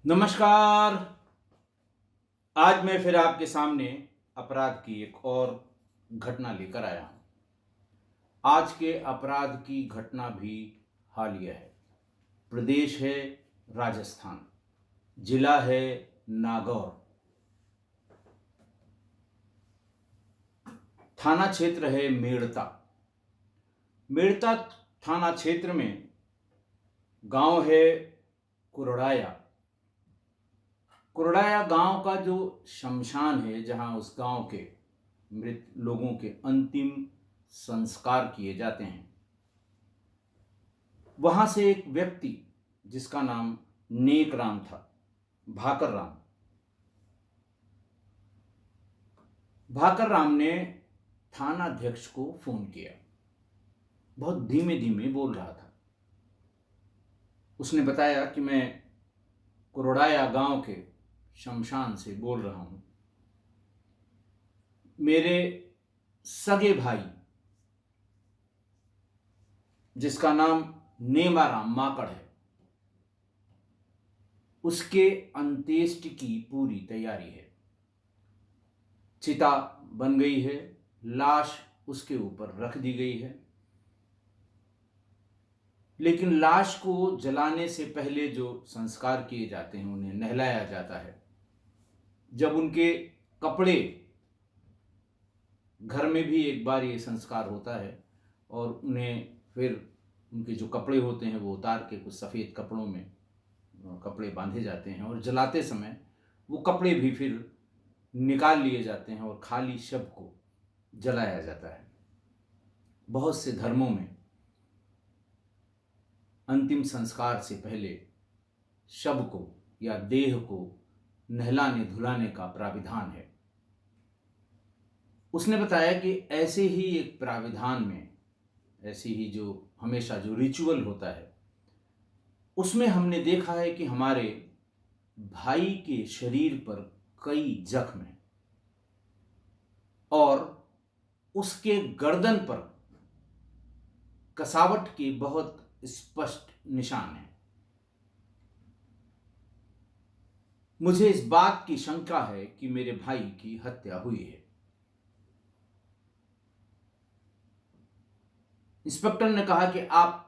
नमस्कार। आज मैं फिर आपके सामने अपराध की एक और घटना लेकर आया हूं। आज के अपराध की घटना भी हालिया है। प्रदेश है राजस्थान, जिला है नागौर, थाना क्षेत्र है मेड़ता। मेड़ता थाना क्षेत्र में गांव है कुरड़ाया। कुरड़ाया गांव का जो शमशान है, जहां उस गांव के मृत लोगों के अंतिम संस्कार किए जाते हैं, वहां से एक व्यक्ति जिसका नाम नेक राम था, भाकर राम, भाकर राम ने थानाध्यक्ष को फोन किया। बहुत धीमे धीमे बोल रहा था। उसने बताया कि मैं कुरड़ाया गांव के शमशान से बोल रहा हूं। मेरे सगे भाई, जिसका नाम नेमाराम माकड़ है, उसके अंत्येष्टि की पूरी तैयारी है। चिता बन गई है, लाश उसके ऊपर रख दी गई है, लेकिन लाश को जलाने से पहले जो संस्कार किए जाते हैं, उन्हें नहलाया जाता है। जब उनके कपड़े, घर में भी एक बार ये संस्कार होता है, और उन्हें फिर उनके जो कपड़े होते हैं वो उतार के कुछ सफ़ेद कपड़ों में कपड़े बांधे जाते हैं, और जलाते समय वो कपड़े भी फिर निकाल लिए जाते हैं और खाली शव को जलाया जाता है। बहुत से धर्मों में अंतिम संस्कार से पहले शव को या देह को नहलाने धुलाने का प्राविधान है। उसने बताया कि ऐसे ही एक प्राविधान में, ऐसी ही जो हमेशा जो रिचुअल होता है, उसमें हमने देखा है कि हमारे भाई के शरीर पर कई जख्म हैं और उसके गर्दन पर कसावट के बहुत स्पष्ट निशान हैं। मुझे इस बात की शंका है कि मेरे भाई की हत्या हुई है। इंस्पेक्टर ने कहा कि आप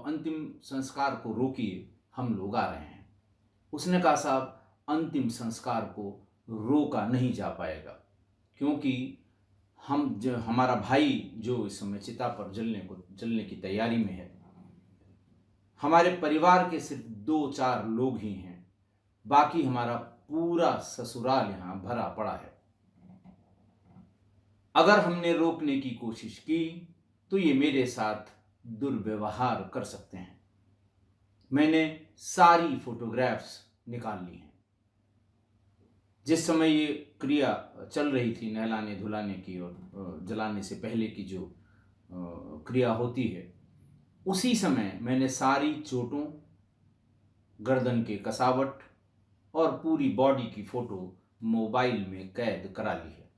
अंतिम संस्कार को रोकिए, हम लोग आ रहे हैं। उसने कहा, साहब, अंतिम संस्कार को रोका नहीं जा पाएगा, क्योंकि हमारा भाई जो इस समय चिता पर जलने की तैयारी में है, हमारे परिवार के सिर्फ 2-4 लोग ही हैं, बाकी हमारा पूरा ससुराल यहां भरा पड़ा है। अगर हमने रोकने की कोशिश की तो ये मेरे साथ दुर्व्यवहार कर सकते हैं। मैंने सारी फोटोग्राफ्स निकाल ली हैं। जिस समय ये क्रिया चल रही थी, नहलाने धुलाने की और जलाने से पहले की जो क्रिया होती है, उसी समय मैंने सारी चोटों, गर्दन के कसावट और पूरी बॉडी की फोटो मोबाइल में कैद करा ली है।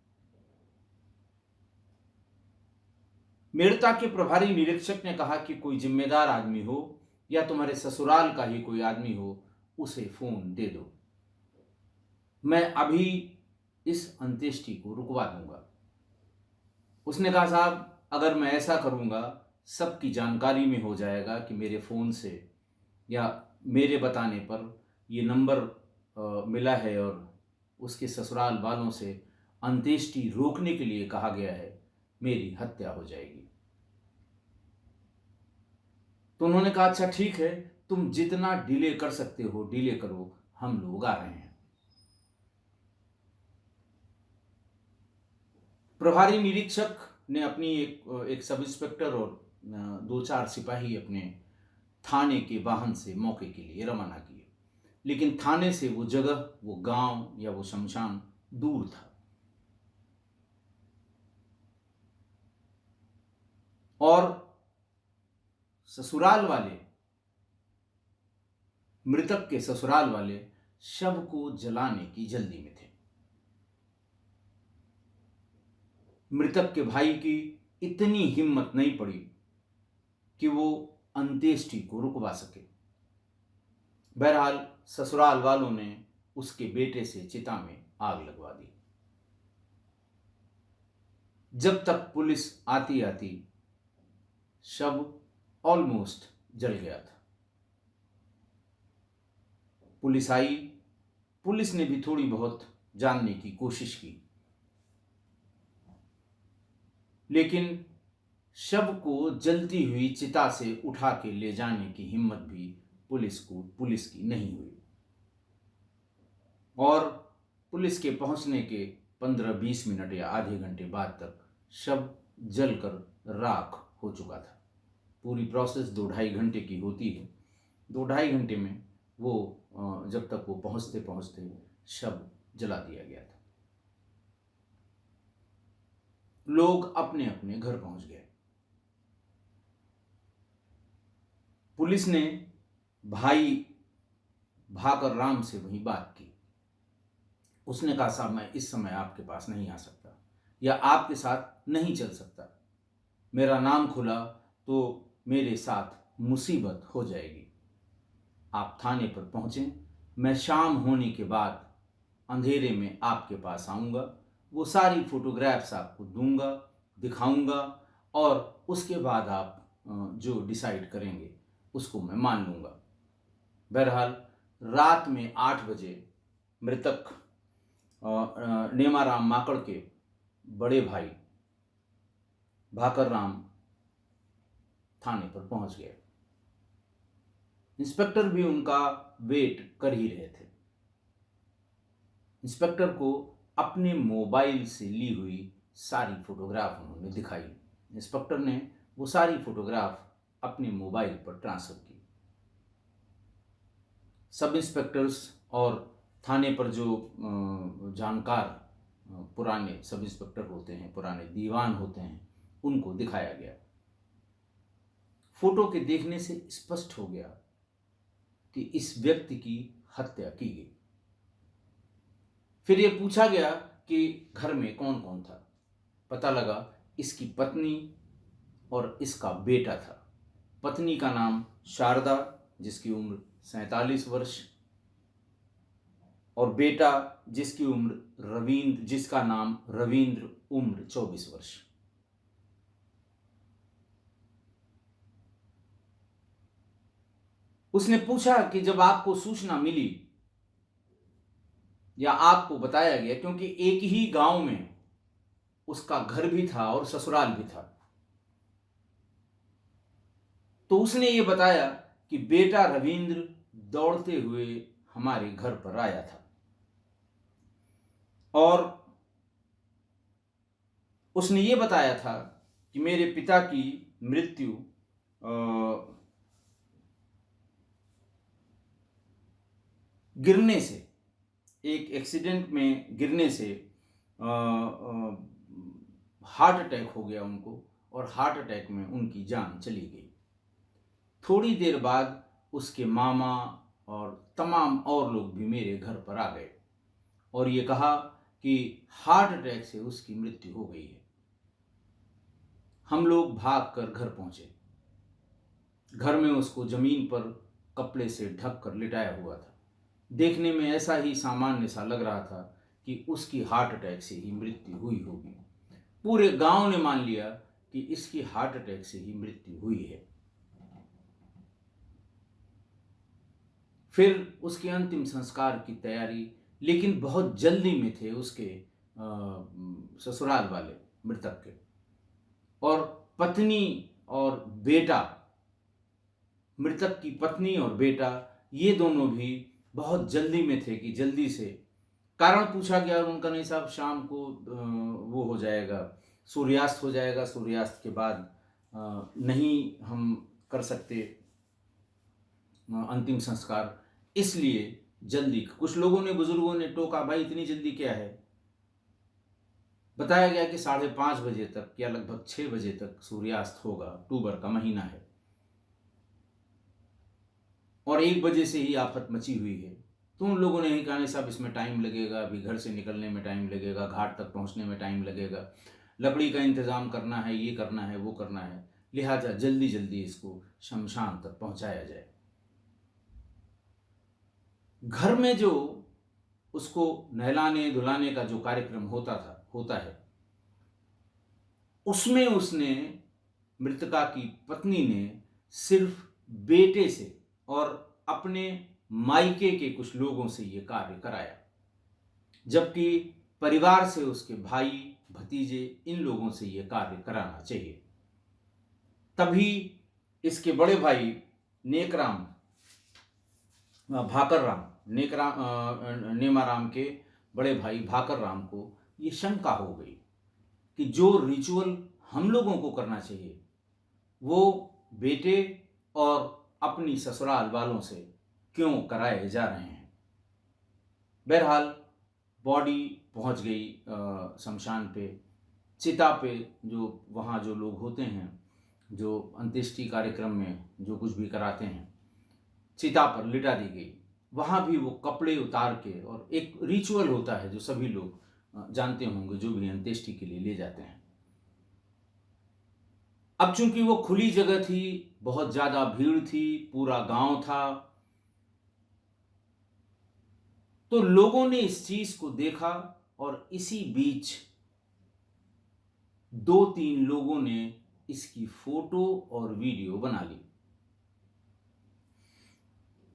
मेड़ता के प्रभारी निरीक्षक ने कहा कि कोई जिम्मेदार आदमी हो या तुम्हारे ससुराल का ही कोई आदमी हो, उसे फोन दे दो। मैं अभी इस अंत्येष्टि को रुकवा दूंगा। उसने कहा, साहब, अगर मैं ऐसा करूंगा, सबकी जानकारी में हो जाएगा कि मेरे फ़ोन से या मेरे बताने पर ये नंबर मिला है और उसके ससुराल वालों से अंत्येष्टि रोकने के लिए कहा गया है, मेरी हत्या हो जाएगी। तो उन्होंने कहा, अच्छा ठीक है, तुम जितना डिले कर सकते हो डिले करो, हम लोग आ रहे हैं। प्रभारी निरीक्षक ने अपनी एक सब इंस्पेक्टर और 2-4 सिपाही अपने थाने के वाहन से मौके के लिए रवाना किए, लेकिन थाने से वो जगह, वो गांव या वो शमशान दूर था। और ससुराल वाले, मृतक के ससुराल वाले शव को जलाने की जल्दी में थे। मृतक के भाई की इतनी हिम्मत नहीं पड़ी कि वो अंत्येष्टि को रुकवा सके। बहरहाल ससुराल वालों ने उसके बेटे से चिता में आग लगवा दी। जब तक पुलिस आती आती शव ऑलमोस्ट जल गया था। पुलिस आई, पुलिस ने भी थोड़ी बहुत जानने की कोशिश की, लेकिन शव को जलती हुई चिता से उठा के ले जाने की हिम्मत भी पुलिस की नहीं हुई। और पुलिस के पहुंचने के 15-20 मिनट या आधे घंटे बाद तक शव जलकर राख हो चुका था। पूरी प्रोसेस 2-2.5 घंटे की होती है। 2-2.5 घंटे में वो जब तक वो पहुंचते पहुंचते शव जला दिया गया था। लोग अपने अपने घर पहुंच गए। पुलिस ने भाई भाकर राम से वही बात की। उसने कहा, साहब मैं इस समय आपके पास नहीं आ सकता या आपके साथ नहीं चल सकता। मेरा नाम खुला तो मेरे साथ मुसीबत हो जाएगी। आप थाने पर पहुंचें, मैं शाम होने के बाद अंधेरे में आपके पास आऊँगा, वो सारी फोटोग्राफ्स आपको दूंगा, दिखाऊंगा और उसके बाद आप जो डिसाइड करेंगे उसको मैं मान लूँगा। बहरहाल रात में 8 बजे मृतक नेमाराम माकड़ के बड़े भाई भाकर राम थाने पर पहुंच गए। इंस्पेक्टर भी उनका वेट कर ही रहे थे। इंस्पेक्टर को अपने मोबाइल से ली हुई सारी फोटोग्राफ उन्होंने दिखाई। इंस्पेक्टर ने वो सारी फोटोग्राफ अपने मोबाइल पर ट्रांसफर की। सब इंस्पेक्टर्स और थाने पर जो जानकार पुराने सब इंस्पेक्टर होते हैं, पुराने दीवान होते हैं, उनको दिखाया गया। फोटो के देखने से स्पष्ट हो गया कि इस व्यक्ति की हत्या की गई। फिर ये पूछा गया कि घर में कौन कौन था। पता लगा इसकी पत्नी और इसका बेटा था। पत्नी का नाम शारदा, जिसकी उम्र 47 वर्ष, और बेटा जिसकी उम्र रविंद्र, जिसका नाम रविंद्र, उम्र 24 वर्ष। उसने पूछा कि जब आपको सूचना मिली या आपको बताया गया, क्योंकि एक ही गांव में उसका घर भी था और ससुराल भी था, तो उसने ये बताया कि बेटा रविंद्र दौड़ते हुए हमारे घर पर आया था और उसने ये बताया था कि मेरे पिता की मृत्यु गिरने से, एक एक्सीडेंट में गिरने से हार्ट अटैक हो गया उनको, और हार्ट अटैक में उनकी जान चली गई। थोड़ी देर बाद उसके मामा और तमाम और लोग भी मेरे घर पर आ गए और ये कहा कि हार्ट अटैक से उसकी मृत्यु हो गई है। हम लोग भागकर घर पहुंचे। घर में उसको जमीन पर कपड़े से ढक कर लिटाया हुआ था। देखने में ऐसा ही सामान्य सा लग रहा था कि उसकी हार्ट अटैक से ही मृत्यु हुई होगी। पूरे गांव ने मान लिया कि इसकी हार्ट अटैक से ही मृत्यु हुई है। फिर उसके अंतिम संस्कार की तैयारी, लेकिन बहुत जल्दी में थे उसके ससुराल वाले मृतक के, और पत्नी और बेटा, मृतक की पत्नी और बेटा, ये दोनों भी बहुत जल्दी में थे कि जल्दी से। कारण पूछा गया और उनका, नहीं साहब शाम को वो हो जाएगा, सूर्यास्त हो जाएगा, सूर्यास्त के बाद नहीं हम कर सकते अंतिम संस्कार, इसलिए जल्दी। कुछ लोगों ने, बुजुर्गों ने टोका, भाई इतनी जल्दी क्या है। बताया गया कि 5:30 बजे तक या लगभग 6 बजे तक सूर्यास्त होगा। अक्टूबर का महीना है और 1 बजे से ही आफत मची हुई है। तो उन लोगों ने ही कहा, नहीं साहब इसमें टाइम लगेगा, अभी घर से निकलने में टाइम लगेगा, घाट तक पहुंचने में टाइम लगेगा, लकड़ी का इंतजाम करना है, ये करना है, वो करना है, लिहाजा जल्दी जल्दी इसको शमशान तक पहुंचाया जाए। घर में जो उसको नहलाने धुलाने का जो कार्यक्रम होता है, उसमें उसने, मृतका की पत्नी ने, सिर्फ बेटे से और अपने मायके के कुछ लोगों से ये कार्य कराया, जबकि परिवार से उसके भाई भतीजे इन लोगों से ये कार्य कराना चाहिए। तभी इसके बड़े भाई नेकराम भाकर राम नेमाराम के बड़े भाई भाकर राम को ये शंका हो गई कि जो रिचुअल हम लोगों को करना चाहिए वो बेटे और अपनी ससुराल वालों से क्यों कराए जा रहे हैं। बहरहाल बॉडी पहुंच गई शमशान पे, चिता पे, जो वहाँ जो लोग होते हैं जो अंत्येष्टि कार्यक्रम में जो कुछ भी कराते हैं, चिता पर लिटा दी गई। वहाँ भी वो कपड़े उतार के, और एक रिचुअल होता है जो सभी लोग जानते होंगे जो भी अंत्येष्टि के लिए ले जाते हैं। अब चूंकि वो खुली जगह थी, बहुत ज्यादा भीड़ थी, पूरा गांव था, तो लोगों ने इस चीज को देखा और इसी बीच 2-3 लोगों ने इसकी फोटो और वीडियो बना ली।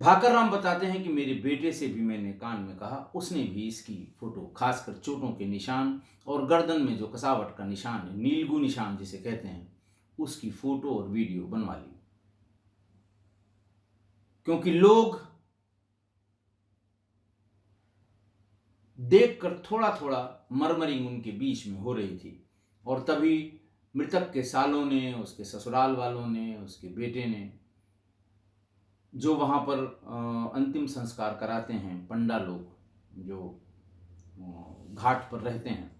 भाकर राम बताते हैं कि मेरे बेटे से भी मैंने कान में कहा, उसने भी इसकी फोटो, खासकर चोटों के निशान और गर्दन में जो कसावट का निशान है, नीलगू निशान जिसे कहते हैं, उसकी फोटो और वीडियो बनवा ली। क्योंकि लोग देखकर थोड़ा थोड़ा मरमरिंग उनके बीच में हो रही थी, और तभी मृतक के सालों ने, उसके ससुराल वालों ने, उसके बेटे ने, जो वहाँ पर अंतिम संस्कार कराते हैं पंडा लोग जो घाट पर रहते हैं,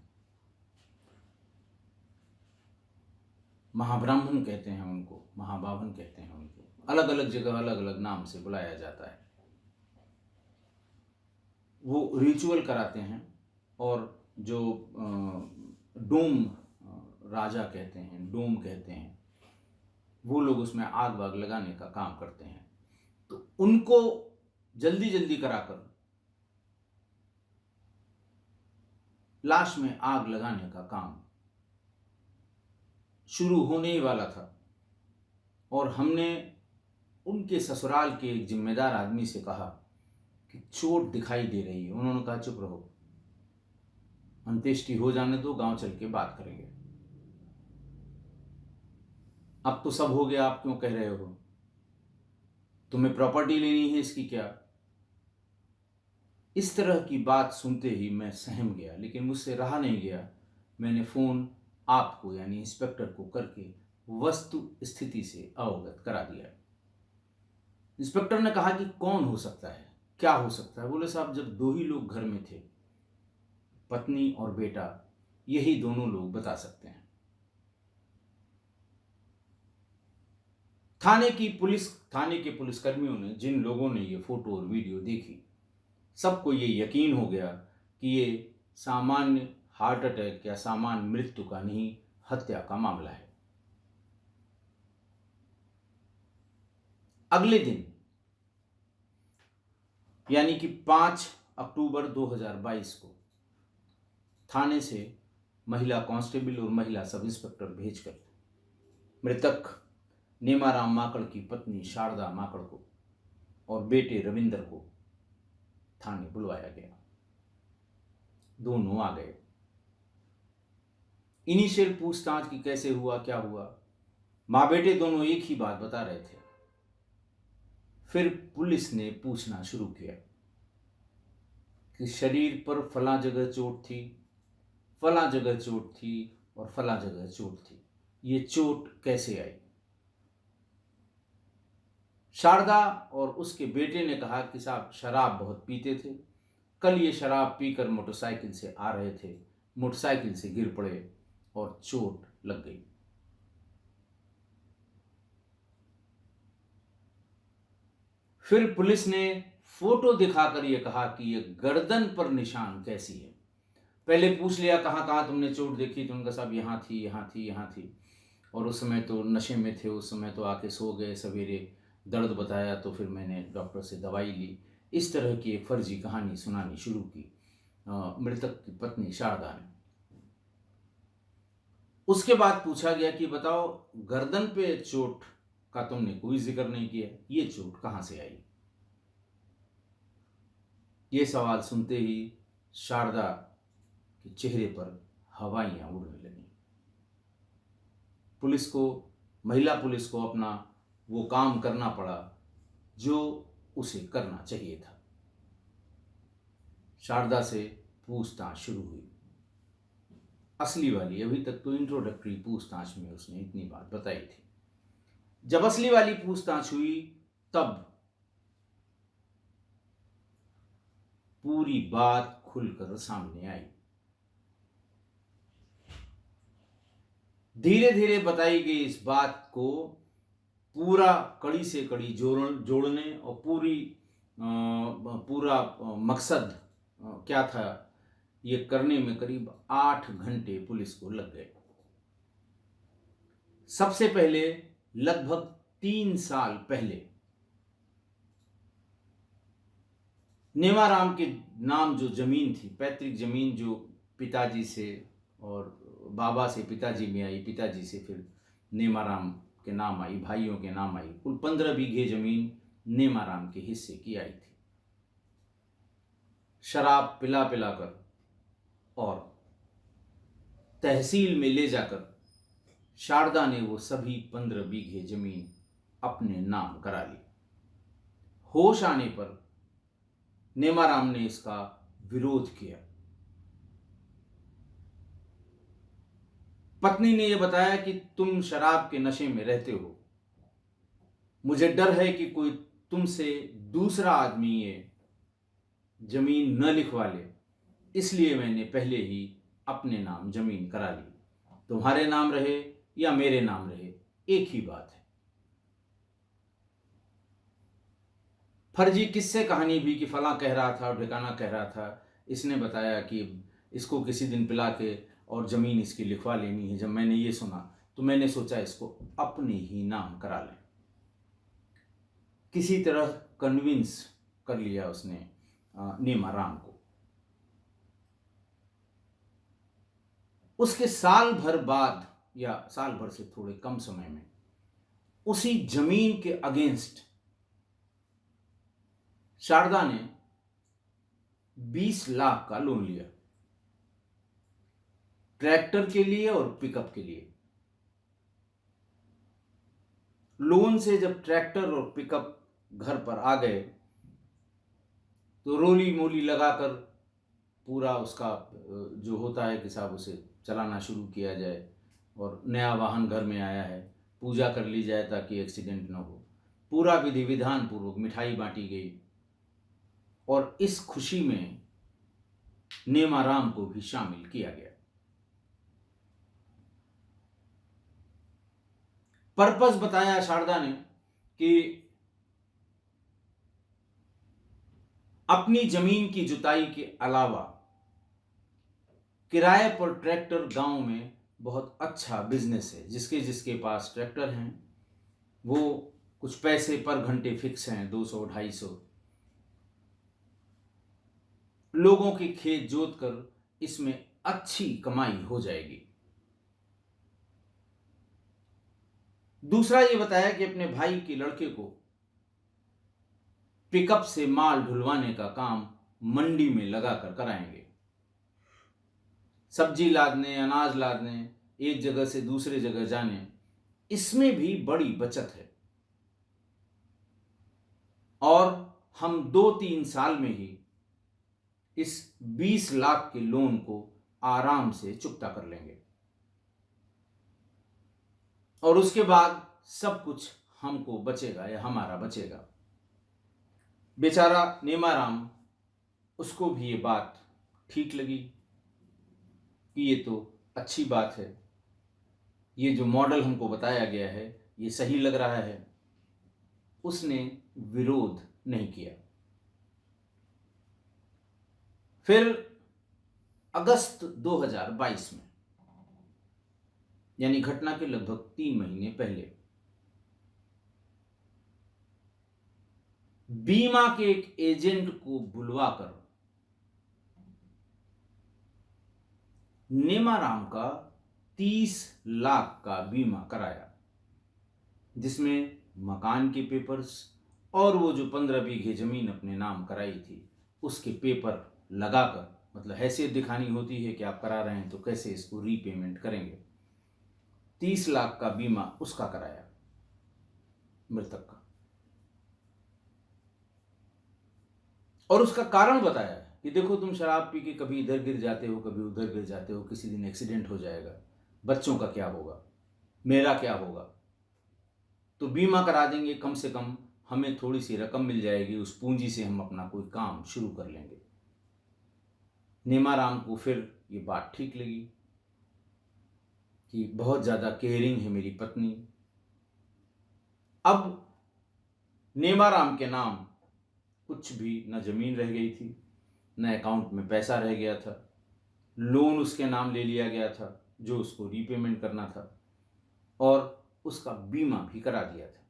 महाब्राह्मण कहते हैं उनको, महाबावन कहते हैं उनको, अलग अलग जगह अलग अलग नाम से बुलाया जाता है, वो रिचुअल कराते हैं। और जो डोम राजा कहते हैं, डोम कहते हैं, वो लोग उसमें आग वाग लगाने का काम करते हैं। तो उनको जल्दी जल्दी कराकर लाश में आग लगाने का काम शुरू होने ही वाला था, और हमने उनके ससुराल के एक जिम्मेदार आदमी से कहा कि चोट दिखाई दे रही है। उन्होंने कहा चुप रहो, अंत्येष्टि हो जाने दो, गांव चल के बात करेंगे। अब तो सब हो गया, आप क्यों कह रहे हो, तुम्हें प्रॉपर्टी लेनी है इसकी क्या। इस तरह की बात सुनते ही मैं सहम गया, लेकिन मुझसे रहा नहीं गया। मैंने फोन आपको यानी इंस्पेक्टर को करके वस्तु स्थिति से अवगत करा दिया। इंस्पेक्टर ने कहा कि कौन हो सकता है, क्या हो सकता है। बोले साहब, जब 2 ही लोग घर में थे, पत्नी और बेटा, यही दोनों लोग बता सकते हैं। थाने के पुलिसकर्मियों ने, जिन लोगों ने ये फोटो और वीडियो देखी, सबको ये यकीन हो गया कि ये सामान्य हार्ट अटैक या सामान्य मृत्यु का नहीं, हत्या का मामला है। अगले दिन यानी कि 5 अक्टूबर 2022 को थाने से महिला कांस्टेबल और महिला सब इंस्पेक्टर भेजकर मृतक नेमाराम माकड़ की पत्नी शारदा माकड़ को और बेटे रविंदर को थाने बुलवाया गया। दोनों आ गए। इनिशियल पूछताछ की कैसे हुआ, क्या हुआ, मां बेटे दोनों एक ही बात बता रहे थे। फिर पुलिस ने पूछना शुरू किया कि शरीर पर फला जगह चोट थी, फला जगह चोट थी और फला जगह चोट थी, ये चोट कैसे आई। शारदा और उसके बेटे ने कहा कि साहब शराब बहुत पीते थे, कल ये शराब पीकर मोटरसाइकिल से आ रहे थे, मोटरसाइकिल से गिर पड़े और चोट लग गई। फिर पुलिस ने फोटो दिखाकर यह कहा कि यह गर्दन पर निशान कैसी है। पहले पूछ लिया कहाँ कहाँ तुमने चोट देखी, तो उनका साहब यहाँ थी, यहाँ थी, यहाँ थी, और उस समय तो नशे में थे, उस समय तो आके सो गए, सवेरे दर्द बताया तो फिर मैंने डॉक्टर से दवाई ली, इस तरह की एक फर्जी कहानी सुनानी शुरू की मृतक की पत्नी शारदा ने। उसके बाद पूछा गया कि बताओ, गर्दन पे चोट का तुमने कोई जिक्र नहीं किया, ये चोट कहां से आई? ये सवाल सुनते ही शारदा के चेहरे पर हवाइयां उड़ने लगी। महिला पुलिस को अपना वो काम करना पड़ा जो उसे करना चाहिए था। शारदा से पूछताछ शुरू हुई, असली वाली। अभी तक तो इंट्रोडक्टरी पूछताछ में उसने इतनी बात बताई थी। जब असली वाली पूछताछ हुई तब पूरी बात खुलकर सामने आई। धीरे धीरे बताई गई इस बात को पूरा कड़ी से कड़ी जोड़ने और पूरा मकसद क्या था ये करने में करीब 8 घंटे पुलिस को लग गए। सबसे पहले लगभग 3 साल पहले नेमाराम के नाम जो जमीन थी, पैतृक जमीन जो पिताजी से और बाबा से पिताजी में आई, पिताजी से फिर नेमाराम के नाम आई, भाइयों के नाम आई, कुल 15 बीघे जमीन नेमाराम के हिस्से की आई थी। शराब पिला पिलाकर और तहसील में ले जाकर शारदा ने वो सभी 15 बीघे जमीन अपने नाम करा ली। होश आने पर नेमाराम ने इसका विरोध किया। पत्नी ने यह बताया कि तुम शराब के नशे में रहते हो, मुझे डर है कि कोई तुमसे दूसरा आदमी ये जमीन न लिखवा ले, इसलिए मैंने पहले ही अपने नाम जमीन करा ली। तुम्हारे नाम रहे या मेरे नाम रहे, एक ही बात है। फर्जी किस्से कहानी भी कि फलां कह रहा था और ठिकाना कह रहा था, इसने बताया कि इसको किसी दिन पिला के और ज़मीन इसकी लिखवा लेनी है। जब मैंने ये सुना तो मैंने सोचा इसको अपने ही नाम करा लें। किसी तरह कन्विंस कर लिया उसने नेमाराम को। उसके साल भर बाद या साल भर से थोड़े कम समय में उसी जमीन के अगेंस्ट शारदा ने 20 लाख का लोन लिया, ट्रैक्टर के लिए और पिकअप के लिए। लोन से जब ट्रैक्टर और पिकअप घर पर आ गए तो रोली मोली लगाकर पूरा उसका जो होता है कि साहब उसे चलाना शुरू किया जाए, और नया वाहन घर में आया है, पूजा कर ली जाए ताकि एक्सीडेंट न हो। पूरा विधि विधान पूर्वक मिठाई बांटी गई और इस खुशी में नेमाराम को भी शामिल किया गया। पर्पस बताया शारदा ने कि अपनी जमीन की जुताई के अलावा किराए पर ट्रैक्टर गांव में बहुत अच्छा बिजनेस है। जिसके जिसके पास ट्रैक्टर हैं वो कुछ पैसे पर घंटे फिक्स हैं, 200-250। लोगों के खेत जोतकर इसमें अच्छी कमाई हो जाएगी। दूसरा ये बताया कि अपने भाई के लड़के को पिकअप से माल ढुलवाने का काम मंडी में लगाकर कराएंगे। सब्जी लादने, अनाज लादने, एक जगह से दूसरे जगह जाने, इसमें भी बड़ी बचत है और हम 2-3 साल में ही इस 20 लाख के लोन को आराम से चुकता कर लेंगे और उसके बाद सब कुछ हमको बचेगा या हमारा बचेगा। बेचारा नेमाराम, उसको भी ये बात ठीक लगी कि ये तो अच्छी बात है, ये जो मॉडल हमको बताया गया है ये सही लग रहा है। उसने विरोध नहीं किया। फिर अगस्त 2022 में, यानी घटना के लगभग 3 महीने पहले, बीमा के एक एजेंट को बुलवाकर नेमाराम का 30 लाख का बीमा कराया, जिसमें मकान के पेपर्स और वो जो 15 बीघे जमीन अपने नाम कराई थी उसके पेपर लगाकर, मतलब हैसियत दिखानी होती है कि आप करा रहे हैं तो कैसे इसको रीपेमेंट करेंगे। 30 लाख का बीमा उसका कराया, मृतक का, और उसका कारण बताया कि देखो तुम शराब पी के कभी इधर गिर जाते हो, कभी उधर गिर जाते हो, किसी दिन एक्सीडेंट हो जाएगा, बच्चों का क्या होगा, मेरा क्या होगा, तो बीमा करा देंगे, कम से कम हमें थोड़ी सी रकम मिल जाएगी, उस पूंजी से हम अपना कोई काम शुरू कर लेंगे। नेमाराम को फिर ये बात ठीक लगी कि बहुत ज़्यादा केयरिंग है मेरी पत्नी। अब नेमाराम के नाम कुछ भी न जमीन रह गई थी, न अकाउंट में पैसा रह गया था, लोन उसके नाम ले लिया गया था जो उसको रीपेमेंट करना था, और उसका बीमा भी करा दिया था।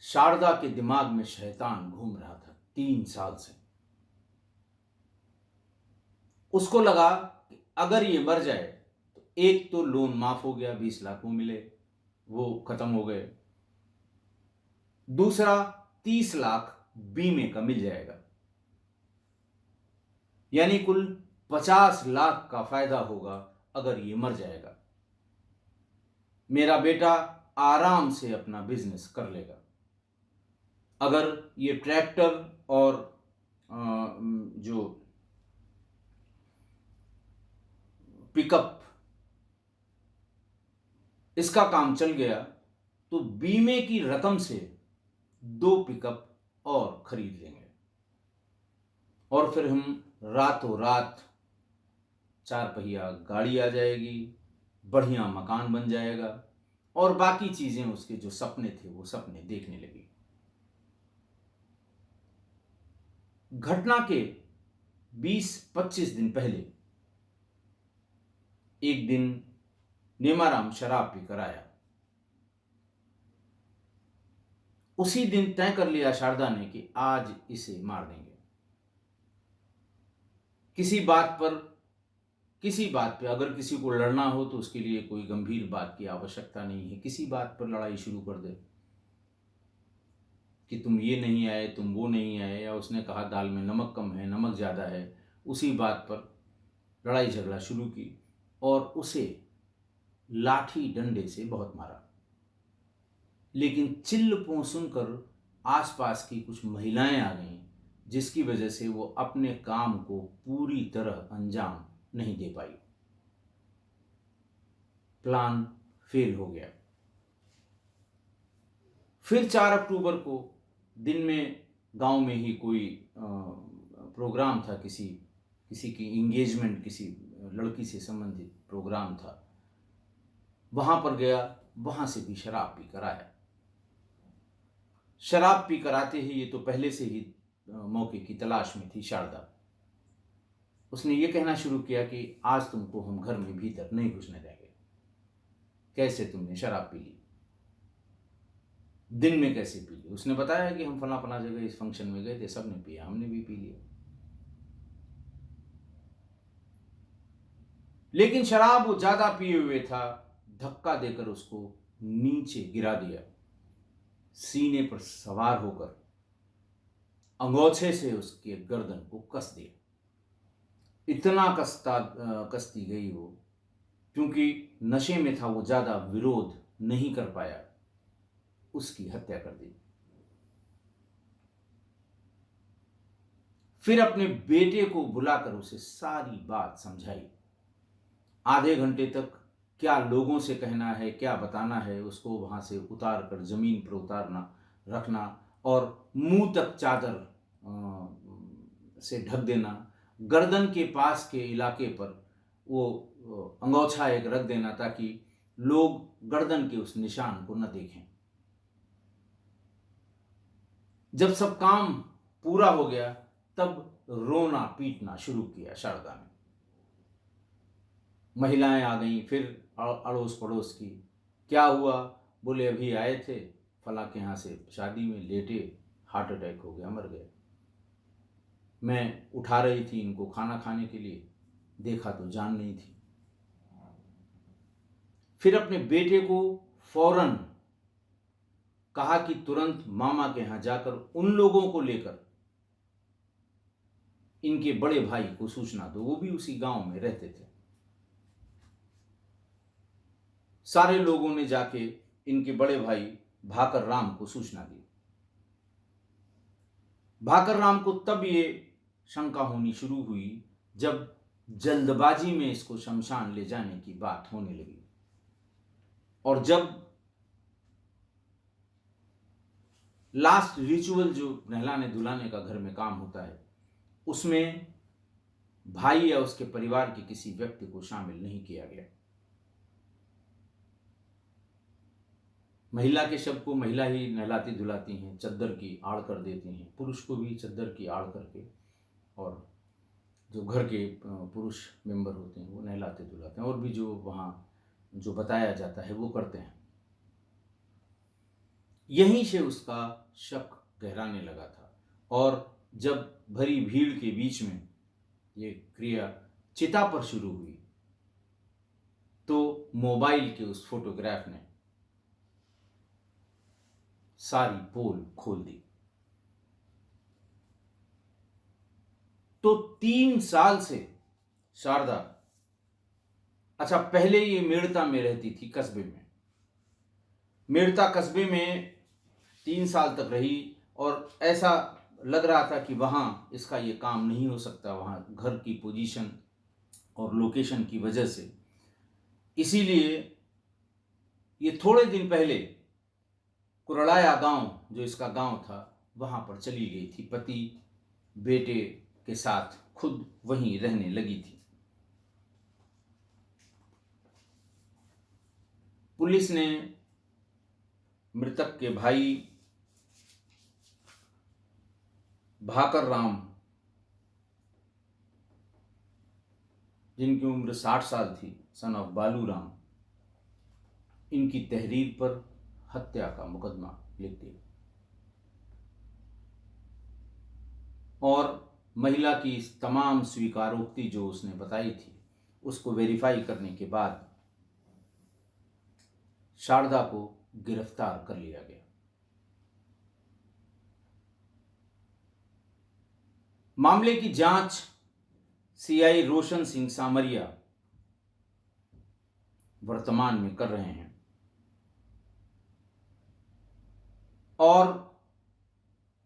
शारदा के दिमाग में शैतान घूम रहा था 3 साल से। उसको लगा कि अगर ये मर जाए तो एक तो लोन माफ हो गया, 20 लाख वो मिले, वो खत्म हो गए, दूसरा 30 लाख बीमे का मिल जाएगा, यानी कुल 50 लाख का फायदा होगा अगर ये मर जाएगा। मेरा बेटा आराम से अपना बिजनेस कर लेगा। अगर ये ट्रैक्टर और जो पिकअप, इसका काम चल गया तो बीमे की रकम से 2 पिकअप और खरीद लेंगे, और फिर हम रातों रात 4 पहिया गाड़ी आ जाएगी, बढ़िया मकान बन जाएगा, और बाकी चीजें उसके जो सपने थे वो सपने देखने लगी। घटना के 20-25 दिन पहले एक दिन नेमाराम शराब पीकर आया। उसी दिन तय कर लिया शारदा ने कि आज इसे मार देंगे। किसी बात पे अगर किसी को लड़ना हो तो उसके लिए कोई गंभीर बात की आवश्यकता नहीं है। किसी बात पर लड़ाई शुरू कर दे कि तुम ये नहीं आए, तुम वो नहीं आए, या उसने कहा दाल में नमक कम है, नमक ज़्यादा है, उसी बात पर लड़ाई झगड़ा शुरू की और उसे लाठी डंडे से बहुत मारा। लेकिन चिल्ल पों सुनकर आसपास की कुछ महिलाएं आ गईं, जिसकी वजह से वो अपने काम को पूरी तरह अंजाम नहीं दे पाई। प्लान फेल हो गया। फिर 4 अक्टूबर को दिन में गांव में ही कोई प्रोग्राम था, किसी की इंगेजमेंट, किसी लड़की से संबंधित प्रोग्राम था। वहां पर गया, वहां से भी शराब पी कर आया। शराब पी कर आते ही, ये तो पहले से ही मौके की तलाश में थी शारदा, उसने ये कहना शुरू किया कि आज तुमको हम घर में भीतर नहीं घुसने देंगे। कैसे तुमने शराब पी ली? दिन में कैसे पी ली? उसने बताया कि हम फला फला जगह इस फंक्शन में गए थे, सबने पिया, हमने भी पी लिया। लेकिन शराब वो ज्यादा पिए हुए था, धक्का देकर उसको नीचे गिरा दिया, सीने पर सवार होकर अंगोछे से उसके गर्दन को कस दिया। इतना कसती गई वो, क्योंकि नशे में था, वो ज्यादा विरोध नहीं कर पाया, उसकी हत्या कर दी। फिर अपने बेटे को बुलाकर उसे सारी बात समझाई। आधे घंटे तक क्या लोगों से कहना है, क्या बताना है, उसको वहां से उतार कर जमीन पर उतारना, रखना, और मुंह तक चादर से ढक देना, गर्दन के पास के इलाके पर वो अंगोछा एक रख देना ताकि लोग गर्दन के उस निशान को न देखें। जब सब काम पूरा हो गया तब रोना पीटना शुरू किया शारदा ने। महिलाएं आ गईं, फिर अड़ोस पड़ोस की, क्या हुआ, बोले अभी आए थे फला के यहाँ से शादी में, लेटे, हार्ट अटैक हो गया, मर गए। मैं उठा रही थी इनको खाना खाने के लिए, देखा तो जान नहीं थी। फिर अपने बेटे को फौरन कहा कि तुरंत मामा के यहाँ जाकर उन लोगों को लेकर इनके बड़े भाई को सूचना दो, वो भी उसी गांव में रहते थे। सारे लोगों ने जाके इनके बड़े भाई भाकर राम को सूचना दी। भाकर राम को तब ये शंका होनी शुरू हुई जब जल्दबाजी में इसको शमशान ले जाने की बात होने लगी, और जब लास्ट रिचुअल जो नहलाने धुलाने का घर में काम होता है, उसमें भाई या उसके परिवार के किसी व्यक्ति को शामिल नहीं किया गया। महिला के शव को महिला ही नहलाती धुलाती हैं, चद्दर की आड़ कर देती हैं, पुरुष को भी चद्दर की आड़ करके, और जो घर के पुरुष मेंबर होते हैं वो नहलाते धुलाते हैं, और भी जो वहाँ जो बताया जाता है वो करते हैं। यहीं से उसका शक गहराने लगा था, और जब भरी भीड़ के बीच में ये क्रिया चिता पर शुरू हुई तो मोबाइल के उस फोटोग्राफ ने सारी पोल खोल दी। तो 3 साल से शारदा, अच्छा पहले ये मेड़ता में रहती थी, कस्बे में, मेड़ता कस्बे में 3 साल तक रही, और ऐसा लग रहा था कि वहाँ इसका ये काम नहीं हो सकता, वहाँ घर की पोजीशन और लोकेशन की वजह से। इसीलिए ये थोड़े दिन पहले कुरड़ाया गांव, जो इसका गांव था, वहाँ पर चली गई थी, पति बेटे के साथ खुद वहीं रहने लगी थी। पुलिस ने मृतक के भाई भाकर राम, जिनकी उम्र 60 साल थी, सन ऑफ बालू राम, इनकी तहरीर पर हत्या का मुकदमा लिख दिया, और महिला की तमाम स्वीकारोक्ति जो उसने बताई थी उसको वेरीफाई करने के बाद शारदा को गिरफ्तार कर लिया गया। मामले की जांच सीआई रोशन सिंह सामरिया वर्तमान में कर रहे हैं, और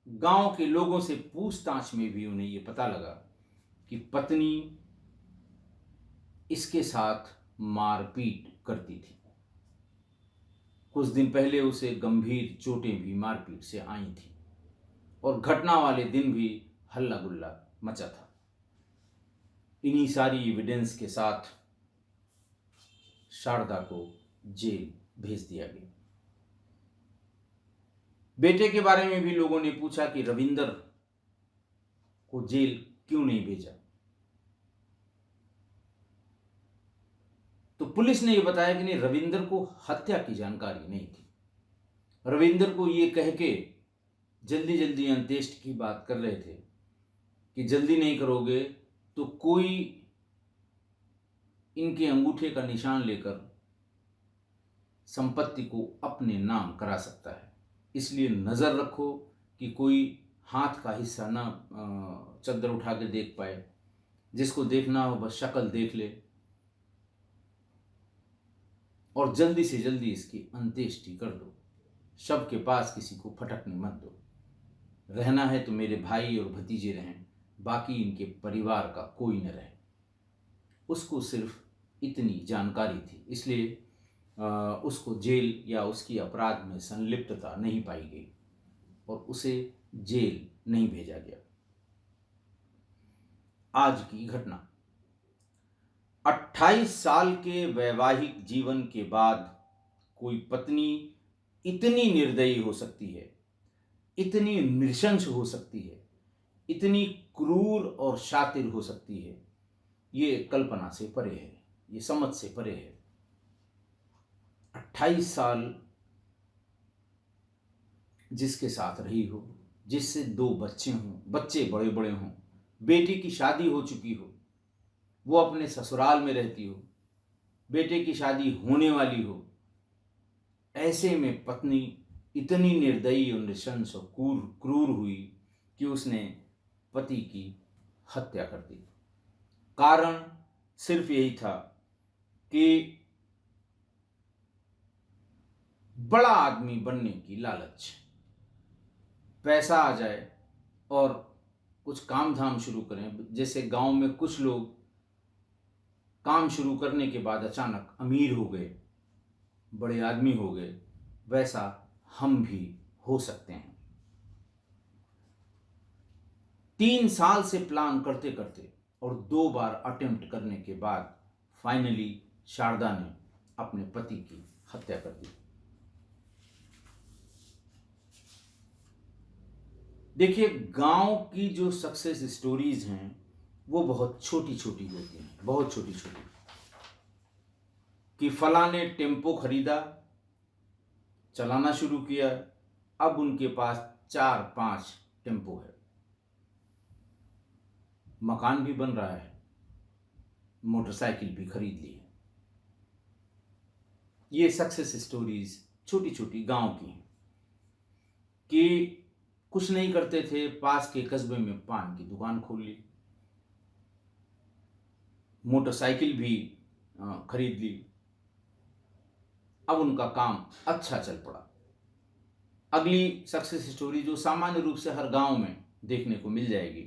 गांव के लोगों से पूछताछ में भी उन्हें यह पता लगा कि पत्नी इसके साथ मारपीट करती थी। कुछ दिन पहले उसे गंभीर चोटें भी मारपीट से आई थी, और घटना वाले दिन भी हल्ला गुल्ला मचा था। इन्हीं सारी एविडेंस के साथ शारदा को जेल भेज दिया गया। बेटे के बारे में भी लोगों ने पूछा कि रविंदर को जेल क्यों नहीं भेजा, तो पुलिस ने यह बताया कि नहीं, रविंदर को हत्या की जानकारी नहीं थी। रविंदर को यह कह के जल्दी जल्दी अंत्येष्टि की बात कर रहे थे कि जल्दी नहीं करोगे तो कोई इनके अंगूठे का निशान लेकर संपत्ति को अपने नाम करा सकता है, इसलिए नज़र रखो कि कोई हाथ का हिस्सा ना चद्दर उठा के देख पाए, जिसको देखना हो बस शक्ल देख ले, और जल्दी से जल्दी इसकी अंत्येष्टि कर दो। शव के पास किसी को फटकने मत दो। रहना है तो मेरे भाई और भतीजे रहें, बाकी इनके परिवार का कोई न रहे। उसको सिर्फ इतनी जानकारी थी, इसलिए उसको जेल या उसकी अपराध में संलिप्तता नहीं पाई गई और उसे जेल नहीं भेजा गया। आज की घटना, 28 साल के वैवाहिक जीवन के बाद कोई पत्नी इतनी निर्दयी हो सकती है, इतनी नृशंस हो सकती है, इतनी क्रूर और शातिर हो सकती है, ये कल्पना से परे है, ये समझ से परे है। 28 साल जिसके साथ रही हो, जिससे 2 बच्चे हों, बच्चे बड़े बड़े हों, बेटी की शादी हो चुकी हो, वो अपने ससुराल में रहती हो, बेटे की शादी होने वाली हो, ऐसे में पत्नी इतनी निर्दयी और नृशंस और क्रूर हुई कि उसने पति की हत्या कर दी। कारण सिर्फ यही था कि बड़ा आदमी बनने की लालच, पैसा आ जाए और कुछ काम धाम शुरू करें। जैसे गांव में कुछ लोग काम शुरू करने के बाद अचानक अमीर हो गए, बड़े आदमी हो गए, वैसा हम भी हो सकते हैं। 3 साल से प्लान करते करते और 2 बार अटेम्प्ट करने के बाद फाइनली शारदा ने अपने पति की हत्या कर दी। देखिए, गांव की जो सक्सेस स्टोरीज हैं वो बहुत छोटी छोटी होती हैं, बहुत छोटी छोटी। कि फला ने टेम्पो खरीदा, चलाना शुरू किया, अब उनके पास 4-5 टेम्पो है, मकान भी बन रहा है, मोटरसाइकिल भी खरीद ली है। ये सक्सेस स्टोरीज छोटी छोटी गांव की हैं। कि कुछ नहीं करते थे, पास के कस्बे में पान की दुकान खोल ली, मोटरसाइकिल भी खरीद ली, अब उनका काम अच्छा चल पड़ा। अगली सक्सेस स्टोरी जो सामान्य रूप से हर गांव में देखने को मिल जाएगी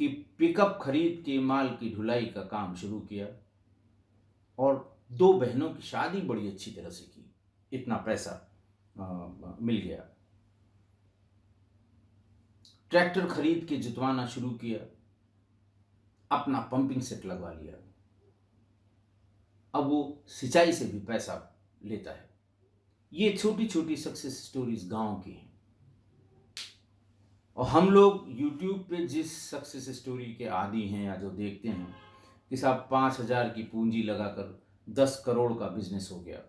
कि पिकअप खरीद के माल की ढुलाई का काम शुरू किया और 2 बहनों की शादी बड़ी अच्छी तरह से की, इतना पैसा मिल गया। ट्रैक्टर खरीद के जुतवाना शुरू किया, अपना पंपिंग सेट लगवा लिया, अब वो सिंचाई से भी पैसा लेता है। ये छोटी छोटी सक्सेस स्टोरीज गांव की हैं। और हम लोग YouTube पे जिस सक्सेस स्टोरी के आदी हैं या जो देखते हैं कि साहब 5,000 की पूंजी लगाकर 10 करोड़ का बिजनेस हो गया,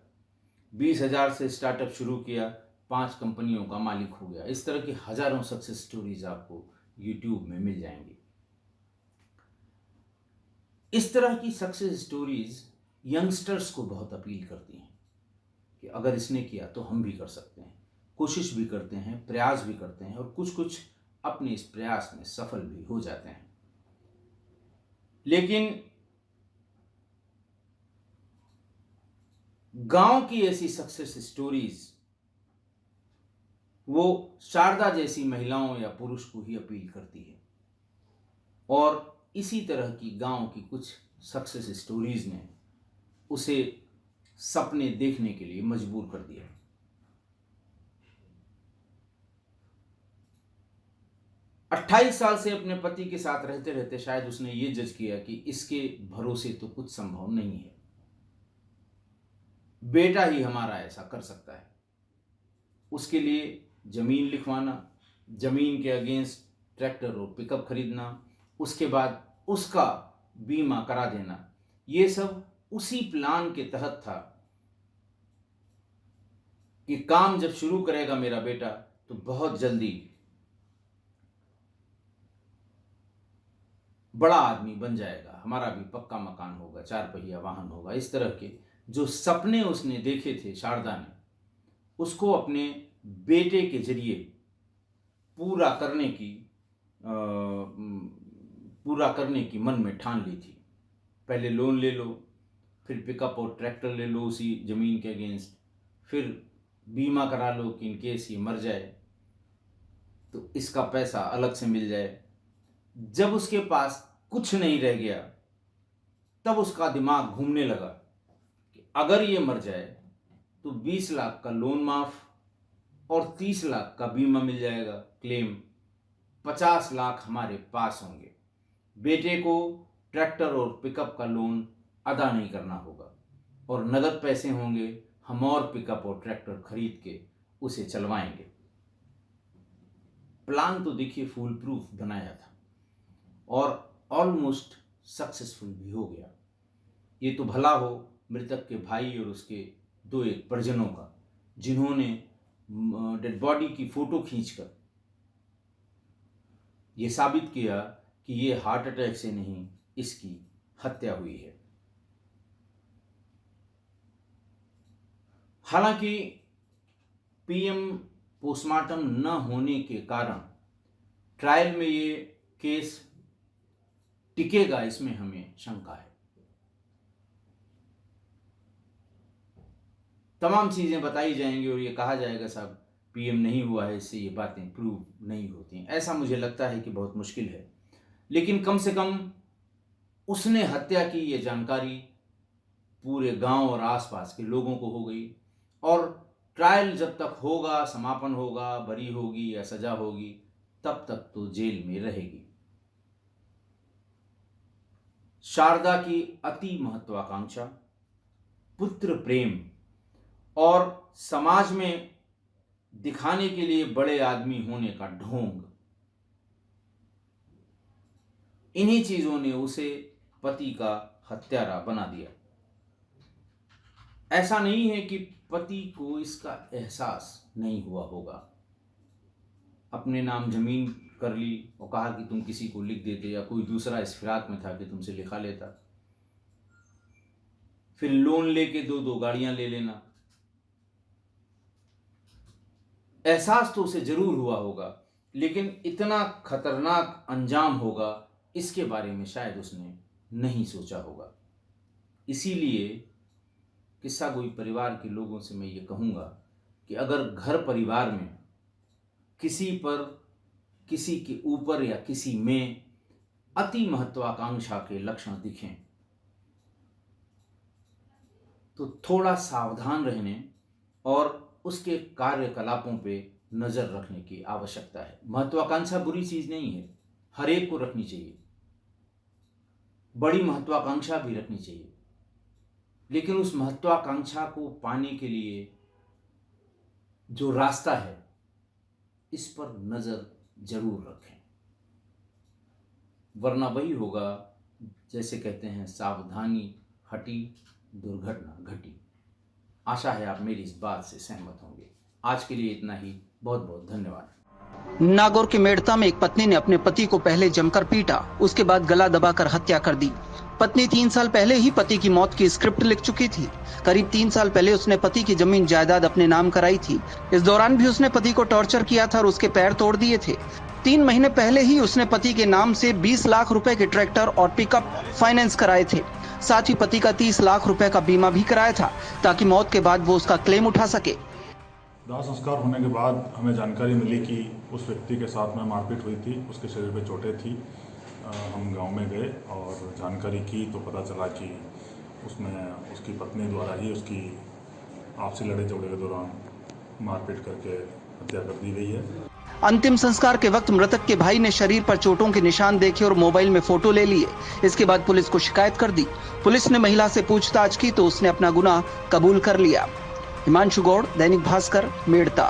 20,000 से स्टार्टअप शुरू किया, 5 कंपनियों का मालिक हो गया, इस तरह की हजारों सक्सेस स्टोरीज आपको YouTube में मिल जाएंगी। इस तरह की सक्सेस स्टोरीज यंगस्टर्स को बहुत अपील करती हैं कि अगर इसने किया तो हम भी कर सकते हैं। कोशिश भी करते हैं, प्रयास भी करते हैं और कुछ कुछ अपने इस प्रयास में सफल भी हो जाते हैं। लेकिन गांव की ऐसी सक्सेस स्टोरीज वो शारदा जैसी महिलाओं या पुरुष को ही अपील करती है। और इसी तरह की गांव की कुछ सक्सेस स्टोरीज ने उसे सपने देखने के लिए मजबूर कर दिया। 28 साल से अपने पति के साथ रहते रहते शायद उसने ये जज किया कि इसके भरोसे तो कुछ संभव नहीं है, बेटा ही हमारा ऐसा कर सकता है। उसके लिए जमीन लिखवाना, जमीन के अगेंस्ट ट्रैक्टर और पिकअप खरीदना, उसके बाद उसका बीमा करा देना, ये सब उसी प्लान के तहत था कि काम जब शुरू करेगा मेरा बेटा तो बहुत जल्दी बड़ा आदमी बन जाएगा, हमारा भी पक्का मकान होगा, 4 पहिया वाहन होगा। इस तरह के जो सपने उसने देखे थे शारदा ने, उसको अपने बेटे के जरिए पूरा करने की मन में ठान ली थी। पहले लोन ले लो, फिर पिकअप और ट्रैक्टर ले लो उसी जमीन के अगेंस्ट, फिर बीमा करा लो कि इन केस ये मर जाए तो इसका पैसा अलग से मिल जाए। जब उसके पास कुछ नहीं रह गया तब उसका दिमाग घूमने लगा कि अगर ये मर जाए तो 20 लाख का लोन माफ और 30 लाख का बीमा मिल जाएगा क्लेम, 50 लाख हमारे पास होंगे, बेटे को ट्रैक्टर और पिकअप का लोन अदा नहीं करना होगा और नगद पैसे होंगे, हम और पिकअप और ट्रैक्टर खरीद के उसे चलवाएंगे। प्लान तो देखिए फूल प्रूफ बनाया था और ऑलमोस्ट सक्सेसफुल भी हो गया। ये तो भला हो मृतक के भाई और उसके 2 एक परिजनों का, जिन्होंने डेड बॉडी की फोटो खींचकर यह साबित किया कि ये हार्ट अटैक से नहीं, इसकी हत्या हुई है। हालांकि पीएम पोस्टमार्टम न होने के कारण ट्रायल में ये केस टिकेगा, इसमें हमें शंका है। तमाम चीजें बताई जाएंगी और ये कहा जाएगा साहब पीएम नहीं हुआ है, इससे ये बातें प्रूव नहीं होती। ऐसा मुझे लगता है कि बहुत मुश्किल है, लेकिन कम से कम उसने हत्या की ये जानकारी पूरे गांव और आसपास के लोगों को हो गई, और ट्रायल जब तक होगा, समापन होगा, बरी होगी या सजा होगी, तब तक तो जेल में रहेगी। शारदा की अति महत्वाकांक्षा, पुत्र प्रेम और समाज में दिखाने के लिए बड़े आदमी होने का ढोंग, इन्हीं चीजों ने उसे पति का हत्यारा बना दिया। ऐसा नहीं है कि पति को इसका एहसास नहीं हुआ होगा। अपने नाम जमीन कर ली और कहा कि तुम किसी को लिख देते, या कोई दूसरा इस फिराक में था कि तुमसे लिखा लेता। फिर लोन लेके दो गाड़ियां ले लेना। एहसास तो उसे जरूर हुआ होगा, लेकिन इतना खतरनाक अंजाम होगा इसके बारे में शायद उसने नहीं सोचा होगा। इसीलिए किस्सा गोई परिवार के लोगों से मैं ये कहूँगा कि अगर घर परिवार में किसी पर, किसी के ऊपर या किसी में अति महत्वाकांक्षा के लक्षण दिखें तो थोड़ा सावधान रहने और उसके कार्यकलापों पे नजर रखने की आवश्यकता है। महत्वाकांक्षा बुरी चीज नहीं है, हर एक को रखनी चाहिए, बड़ी महत्वाकांक्षा भी रखनी चाहिए, लेकिन उस महत्वाकांक्षा को पाने के लिए जो रास्ता है, इस पर नजर जरूर रखें, वरना वही होगा जैसे कहते हैं, सावधानी हटी दुर्घटना घटी। आशा है आप मेरी इस बात से सहमत होंगे। आज के लिए इतना ही, बहुत बहुत धन्यवाद। नागौर के मेड़ता में एक पत्नी ने अपने पति को पहले जमकर पीटा, उसके बाद गला दबाकर हत्या कर दी। पत्नी 3 साल पहले ही पति की मौत की स्क्रिप्ट लिख चुकी थी। करीब 3 साल पहले उसने पति की जमीन जायदाद अपने नाम कराई थी। इस दौरान भी उसने पति को टॉर्चर किया था और उसके पैर तोड़ दिए थे। 3 महीने पहले ही उसने पति के नाम से 20 लाख रुपए के ट्रैक्टर और पिकअप फाइनेंस कराए थे। साथ ही पति का 30 लाख रुपए का बीमा भी कराया था, ताकि मौत के बाद वो उसका क्लेम उठा सके। दाह संस्कार होने के बाद हमें जानकारी मिली कि उस व्यक्ति के साथ में मारपीट हुई थी, उसके शरीर पे चोटें थी। हम गांव में गए और जानकारी की तो पता चला कि उसमें उसकी पत्नी द्वारा ही उसकी आपसी लड़ाई झगड़े के दौरान मारपीट करके हत्या कर दी गई है। अंतिम संस्कार के वक्त मृतक के भाई ने शरीर पर चोटों के निशान देखे और मोबाइल में फोटो ले लिए। इसके बाद पुलिस को शिकायत कर दी। पुलिस ने महिला से पूछताछ की तो उसने अपना गुनाह कबूल कर लिया। हिमांशु गौड़, दैनिक भास्कर, मेड़ता।